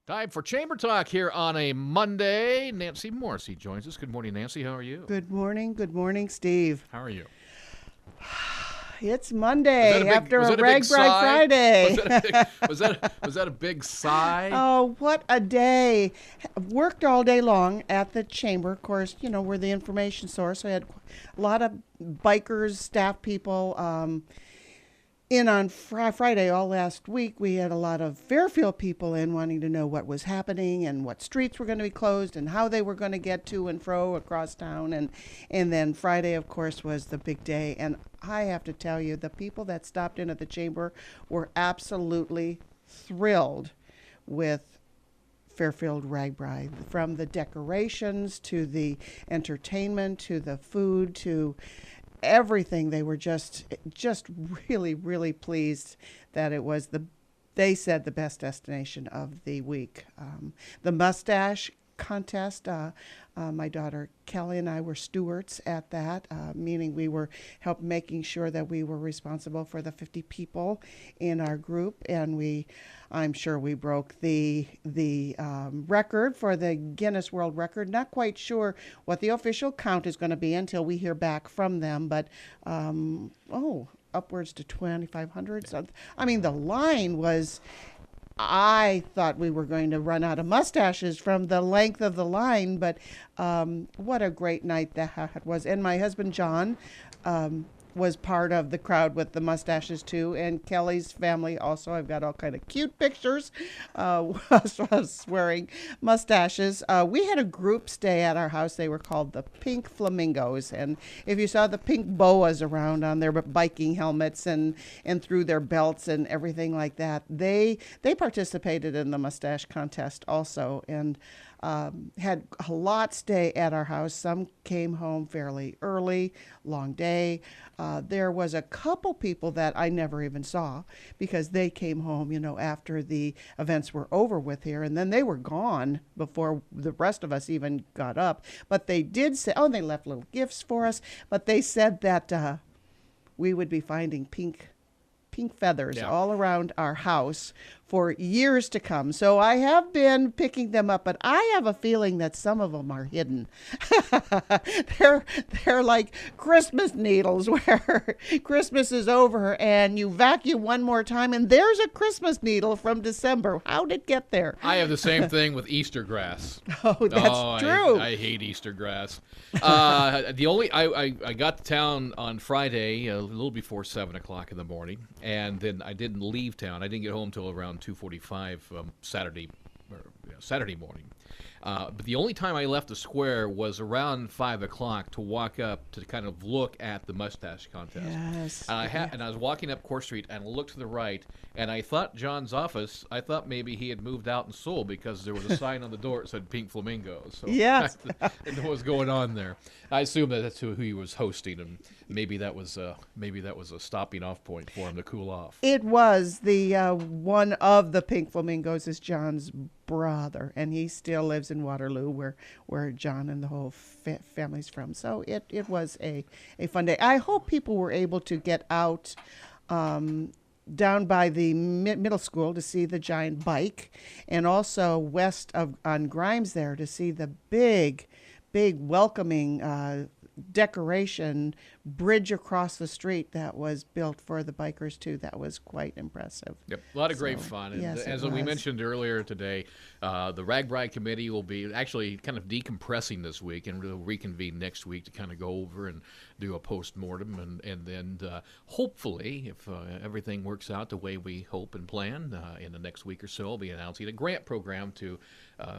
Time for Chamber Talk here on a Monday. Nancy Morrissey joins us. Good morning, Nancy. How are you? Good morning, Steve. How are you? It's Monday after a Rag Bride Friday. Was that a big sigh? Oh, what a day. Worked all day long at the chamber. Of course, we're the information source. We had a lot of bikers, staff people, in on Friday all last week. We had a lot of Fairfield people in wanting to know what was happening and what streets were going to be closed and how they were going to get to and fro across town. And then Friday, of course, was the big day. And I have to tell you, the people that stopped in at the chamber were absolutely thrilled with Fairfield Rag Bride, from the decorations to the entertainment to the food to everything. They were just really, really pleased that it was they said the best destination of the week. The mustache contest, my daughter Kelly and I were stewards at that, meaning we were making sure that we were responsible for the 50 people in our group, and I'm sure we broke the record for the Guinness World Record. Not quite sure what the official count is going to be until we hear back from them, but upwards to 2,500. So, the line was, I thought we were going to run out of mustaches from the length of the line, but what a great night that was. And my husband, John, was part of the crowd with the mustaches too, and Kelly's family also. I've got all kind of cute pictures was wearing mustaches. We had a group stay at our house. They were called the Pink Flamingos, and if you saw the pink boas around on their biking helmets and through their belts and everything like that, they participated in the mustache contest also, and had a lot stay at our house. Some came home fairly early, long day. There was a couple people that I never even saw because they came home, after the events were over with here, and then they were gone before the rest of us even got up. But they did say, they left little gifts for us, but they said that we would be finding pink feathers all around our house for years to come. So I have been picking them up, but I have a feeling that some of them are hidden. They're like Christmas needles, where Christmas is over and you vacuum one more time and there's a Christmas needle from December. How did it get there? I have the same thing with Easter grass. Oh, that's true. I hate Easter grass. I got to town on Friday a little before 7 o'clock in the morning, and then I didn't leave town. I didn't get home till around 2:45 Saturday morning. But the only time I left the square was around 5 o'clock to walk up to kind of look at the mustache contest. Yes. And I was walking up Court Street and looked to the right, and I thought John's office, I thought maybe he had moved out and sold, because there was a sign on the door that said Pink Flamingos. So yes. I didn't know what was going on there. I assume that's who he was hosting, and maybe that was a stopping off point for him to cool off. It was. The one of the Pink Flamingos is John's brother, and he still lives in Waterloo, where John and the whole family's from. So it was a fun day. I hope people were able to get out down by the middle school to see the giant bike, and also west on Grimes there to see the big welcoming decoration bridge across the street that was built for the bikers too. That was quite impressive. Yep, a lot of great fun. And yes, as we mentioned earlier today, the Rag Bride Committee will be actually kind of decompressing this week, and we'll reconvene next week to kind of go over and do a post-mortem, and then hopefully, if everything works out the way we hope and plan, in the next week or so, we'll be announcing a grant program to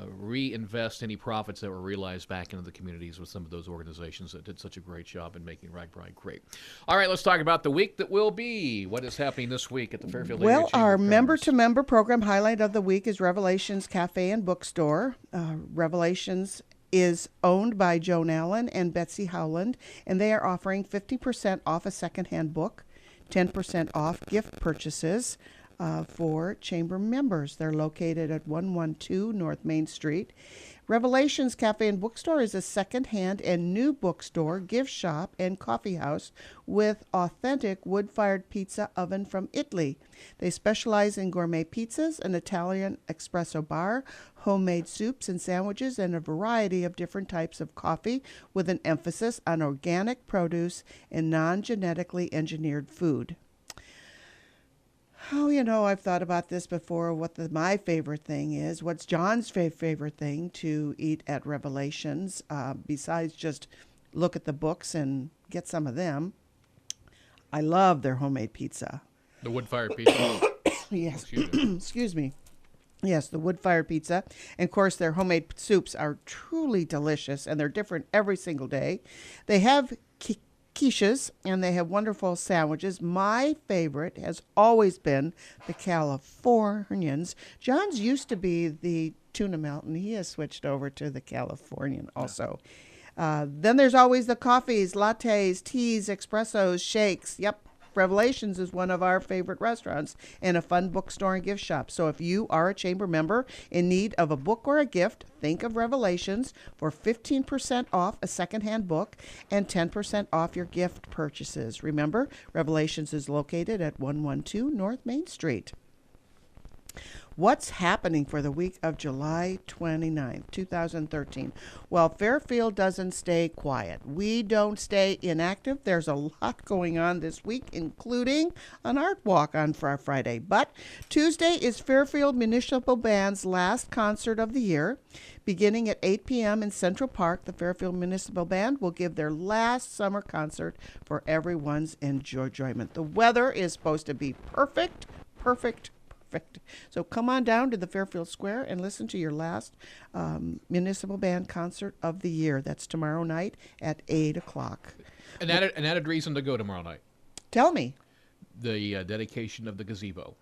reinvest any profits that were realized back into the communities with some of those organizations that did such a great job in making Rag Bride great. All right, let's talk about the week that will be. What is happening this week at the Fairfield Area Chamber our of Commerce? member-to-member program highlight of the week is Revelations Café and Bookstore. Revelations is owned by Joan Allen and Betsy Howland, and they are offering 50% off a secondhand book, 10% off gift purchases for chamber members. They're located at 112 North Main Street. Revelations Café and Bookstore is a second-hand and new bookstore, gift shop, and coffee house with authentic wood-fired pizza oven from Italy. They specialize in gourmet pizzas, an Italian espresso bar, homemade soups and sandwiches, and a variety of different types of coffee with an emphasis on organic produce and non-genetically engineered food. Oh, I've thought about this before, my favorite thing is. What's John's favorite thing to eat at Revelations, besides just look at the books and get some of them? I love their homemade pizza. The wood-fired pizza? Yes. Excuse me. Yes, the wood-fired pizza. And, of course, their homemade soups are truly delicious, and they're different every single day. They have quiches, and they have wonderful sandwiches. My favorite has always been the Californians. John's used to be the tuna melt, and he has switched over to the Californian also. Then there's always the coffees, lattes, teas, espressos, shakes. Yep, Revelations is one of our favorite restaurants and a fun bookstore and gift shop. So if you are a chamber member in need of a book or a gift, think of Revelations for 15% off a secondhand book and 10% off your gift purchases. Remember, Revelations is located at 112 North Main Street. What's happening for the week of July 29th, 2013? Well, Fairfield doesn't stay quiet. We don't stay inactive. There's a lot going on this week, including an art walk on Friday. But Tuesday is Fairfield Municipal Band's last concert of the year. Beginning at 8 p.m. in Central Park, the Fairfield Municipal Band will give their last summer concert for everyone's enjoyment. The weather is supposed to be perfect. So come on down to the Fairfield Square and listen to your last municipal band concert of the year. That's tomorrow night at 8 o'clock. An added reason to go tomorrow night. Tell me. The dedication of the Gazebo.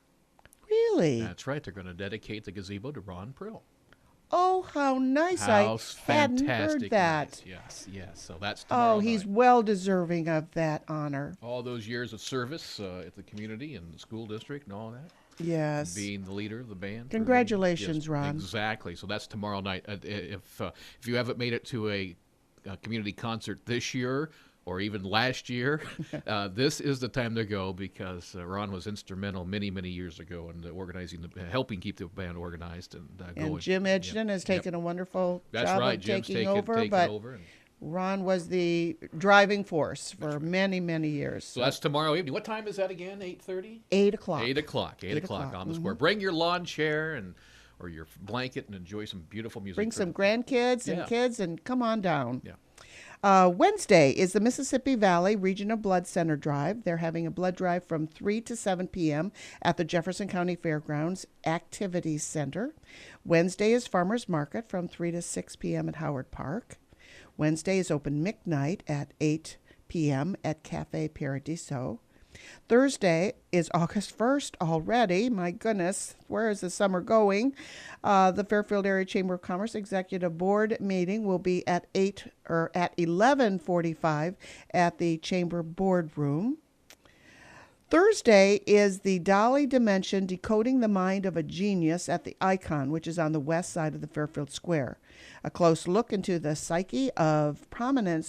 Really? That's right. They're going to dedicate the Gazebo to Ron Prill. Oh, how nice. I hadn't heard that. Nice. Yes. So that's tomorrow night. He's well deserving of that honor. All those years of service at the community and the school district and all that. Yes. Being the leader of the band. Congratulations, Ron. Exactly. So that's tomorrow night. If you haven't made it to a community concert this year or even last year, this is the time to go because Ron was instrumental many, many years ago in helping keep the band organized and going. And Jim Edgerton has taken a wonderful job of taking over, but Ron was the driving force for many, many years. So that's tomorrow evening. What time is that again? 8:30? 8 o'clock. 8 o'clock. 8 o'clock on the square. Bring your lawn chair or your blanket and enjoy some beautiful music. Bring some grandkids and kids and come on down. Yeah. Wednesday is the Mississippi Valley Regional Blood Center Drive. They're having a blood drive from 3 to 7 p.m. at the Jefferson County Fairgrounds-Activities Center. Wednesday is Farmers Market from 3 to 6 p.m. at Howard Park. Wednesday is open mic night at 8 p.m. at Café Paradiso. Thursday is August 1st already. My goodness, where is the summer going? The Fairfield Area Chamber of Commerce Executive Board meeting will be at 11:45 at the Chamber Boardroom. Thursday is the Dolly Dimension Decoding the Mind of a Genius at the Icon, which is on the west side of the Fairfield Square. A close look into the psyche of prominent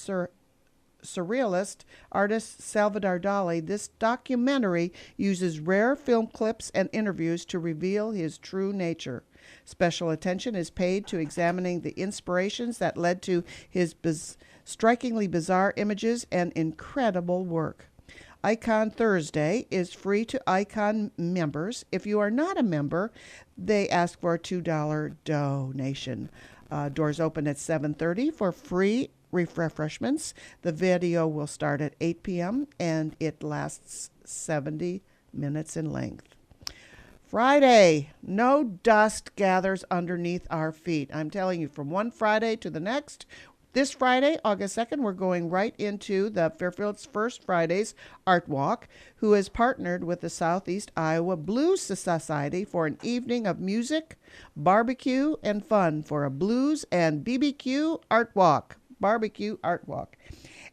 surrealist artist Salvador Dali. This documentary uses rare film clips and interviews to reveal his true nature. Special attention is paid to examining the inspirations that led to his strikingly bizarre images and incredible work. Icon Thursday is free to Icon members. If you are not a member, they ask for a $2 donation. Doors open at 7:30 for free refreshments. The video will start at 8 p.m. and it lasts 70 minutes in length. Friday, no dust gathers underneath our feet. I'm telling you, from one Friday to the next. This Friday, August 2nd, we're going right into the Fairfield's First Fridays Art Walk, who has partnered with the Southeast Iowa Blues Society for an evening of music, barbecue, and fun for a blues and BBQ art walk. Barbecue art walk.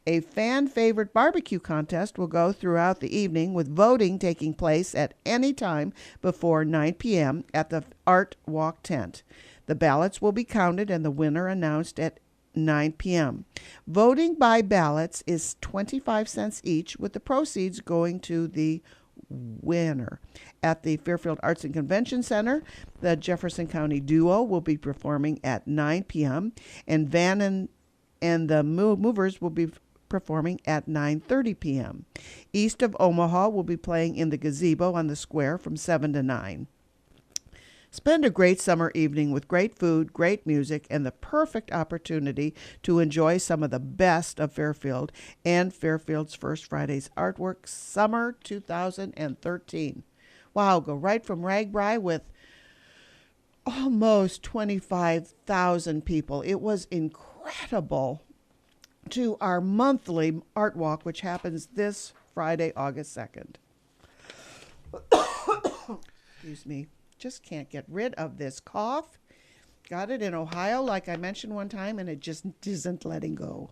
A fan-favorite barbecue contest will go throughout the evening with voting taking place at any time before 9 p.m. at the Art Walk tent. The ballots will be counted and the winner announced at 9 p.m. Voting by ballots is 25 cents each, with the proceeds going to the winner. At the Fairfield Arts and Convention Center, the Jefferson County Duo will be performing at 9 p.m. and Van and the Movers will be performing at 9:30 p.m. East of Omaha will be playing in the Gazebo on the square from 7 to 9. Spend a great summer evening with great food, great music, and the perfect opportunity to enjoy some of the best of Fairfield and Fairfield's First Friday's artwork, Summer 2013. Wow, go right from RAGBRAI with almost 25,000 people. It was incredible, to our monthly art walk, which happens this Friday, August 2nd. Excuse me. Just can't get rid of this cough. Got it in Ohio, like I mentioned one time, and it just isn't letting go.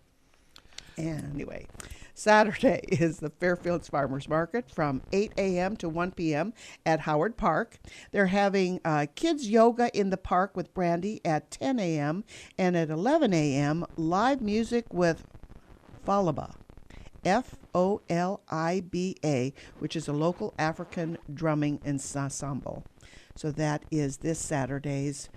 Anyway, Saturday is the Fairfields Farmers Market from 8 a.m. to 1 p.m. at Howard Park. They're having kids yoga in the park with Brandy at 10 a.m. and at 11 a.m. live music with Foliba, Foliba, which is a local African drumming ensemble. So that is this Saturday's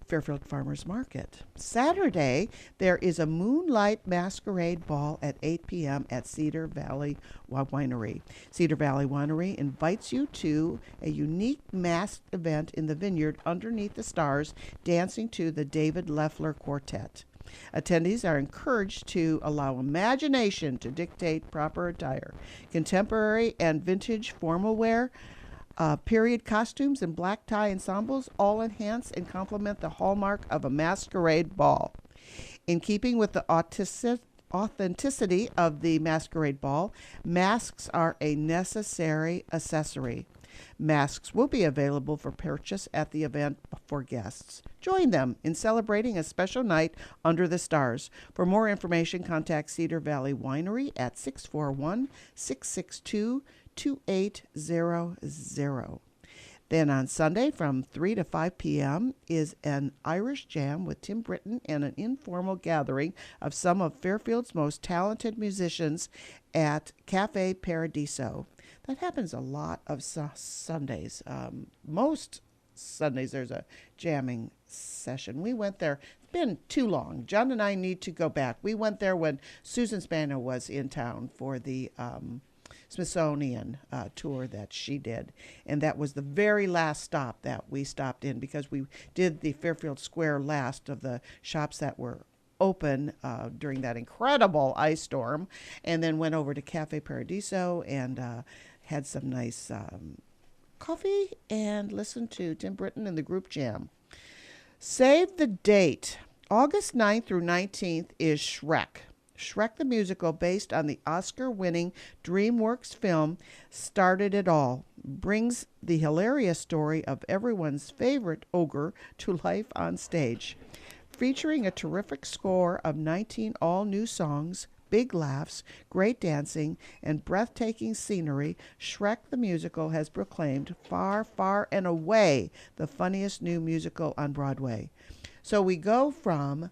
Fairfield Farmers Market. Saturday, there is a Moonlight Masquerade Ball at 8 p.m. at Cedar Valley Winery. Cedar Valley Winery invites you to a unique masked event in the vineyard underneath the stars, dancing to the David Leffler Quartet. Attendees are encouraged to allow imagination to dictate proper attire. Contemporary and vintage formal wear, period costumes, and black tie ensembles all enhance and complement the hallmark of a masquerade ball. In keeping with the authenticity of the masquerade ball, masks are a necessary accessory. Masks will be available for purchase at the event for guests. Join them in celebrating a special night under the stars. For more information, contact Cedar Valley Winery at 641-662-2800. Then on Sunday from 3 to 5 p.m. is an Irish jam with Tim Britton and an informal gathering of some of Fairfield's most talented musicians at Café Paradiso. That happens a lot of Sundays. Most Sundays there's a jamming session. We went there. It's been too long. John and I need to go back. We went there when Susan Spano was in town for the Smithsonian tour that she did. And that was the very last stop that we stopped in, because we did the Fairfield Square last of the shops that were open during that incredible ice storm, and then went over to Café Paradiso and had some nice coffee and listened to Tim Britton and the group jam. Save the date. August 9th through 19th is Shrek. Shrek the Musical, based on the Oscar-winning DreamWorks film Started It All, brings the hilarious story of everyone's favorite ogre to life on stage. Featuring a terrific score of 19 all-new songs, big laughs, great dancing, and breathtaking scenery, Shrek the Musical has proclaimed far, far and away the funniest new musical on Broadway. So we go from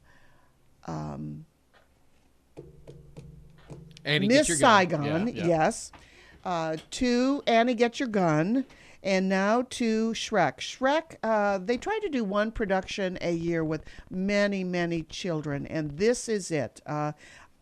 Miss Saigon, yes, to Annie Get Your Gun, and now to Shrek. Shrek, they try to do one production a year with many, many children, and this is it.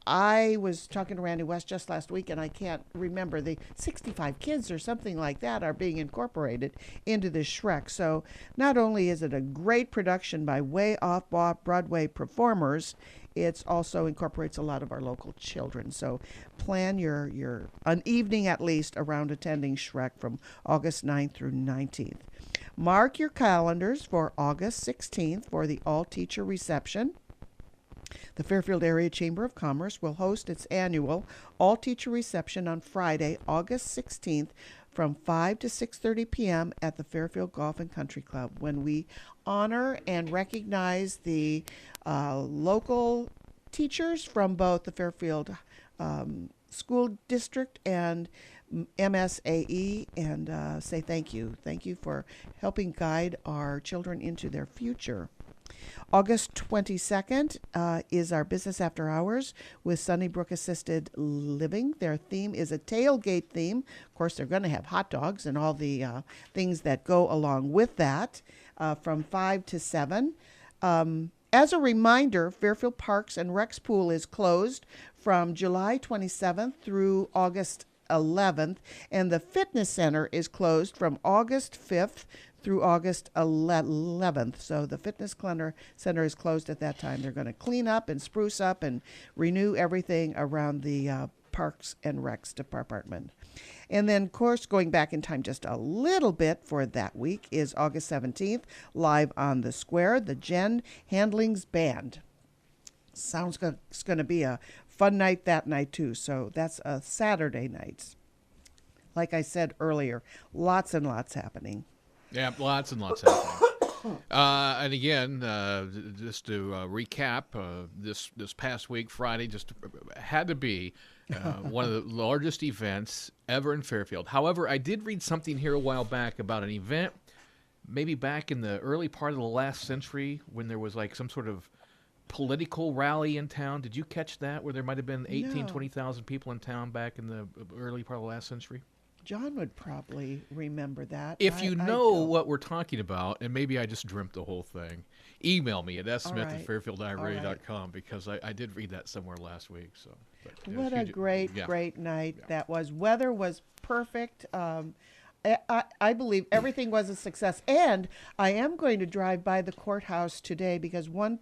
I was talking to Randy West just last week, and I can't remember, the 65 kids or something like that are being incorporated into this Shrek. So not only is it a great production by way off Broadway performers, it also incorporates a lot of our local children. So plan your an evening at least around attending Shrek from August 9th through 19th. Mark your calendars for August 16th for the all-teacher reception. The Fairfield Area Chamber of Commerce will host its annual all-teacher reception on Friday, August 16th from 5 to 6:30 p.m. at the Fairfield Golf and Country Club, when we honor and recognize the local teachers from both the Fairfield School District and MSAE and say thank you. Thank you for helping guide our children into their future. August 22nd is our Business After Hours with Sunnybrook Assisted Living. Their theme is a tailgate theme. Of course, they're going to have hot dogs and all the things that go along with that from 5 to 7. As a reminder, Fairfield Parks and Recs Pool is closed from July 27th through August 11th, and the Fitness Center is closed from August 5th through August 11th. So the Fitness Center is closed at that time. They're going to clean up and spruce up and renew everything around the Parks and Recs department. And then, of course, going back in time just a little bit for that week is August 17th, live on the square, the Jen Handlings Band. Sounds it's going to be a fun night that night, too. So that's a Saturday night. Like I said earlier, lots and lots happening. Yeah, lots and lots happening. And again, just to recap, this past week, Friday, just had to be one of the largest events ever in Fairfield. However, I did read something here a while back about an event, maybe back in the early part of the last century, when there was like some sort of political rally in town. Did you catch that, where there might have been 20,000 people in town back in the early part of the last century? John would probably remember that. If you know what we're talking about, and maybe I just dreamt the whole thing, email me at smith@fairfieldiradio.com, because I did read that somewhere last week. So, what a great night that was. Weather was perfect. I believe everything was a success. And I am going to drive by the courthouse today, because one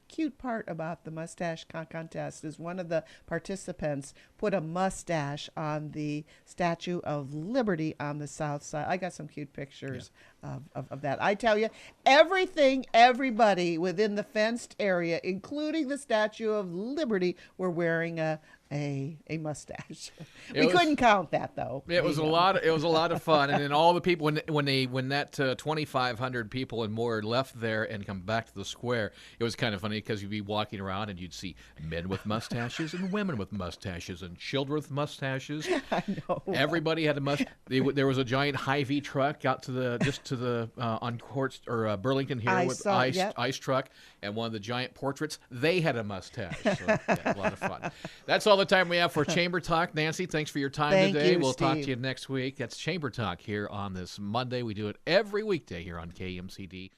cute part about the mustache contest is one of the participants put a mustache on the Statue of Liberty on the south side. I got some cute pictures of that. I tell you, everybody within the fenced area, including the Statue of Liberty, were wearing a mustache. We couldn't count that, though. It was a lot of fun, and then all the people when that 2,500 people and more left there and come back to the square, it was kind of funny, because you'd be walking around and you'd see men with mustaches and women with mustaches and children with mustaches. I know. Everybody had a mustache. There was a giant Hy-Vee truck out to the on Court or Burlington here with ice truck, and one of the giant portraits. They had a mustache. So, a lot of fun. That's all the time we have for Chamber Talk. Nancy, thanks for your time today. We'll talk to you next week. That's Chamber Talk here on this Monday. We do it every weekday here on KMCD.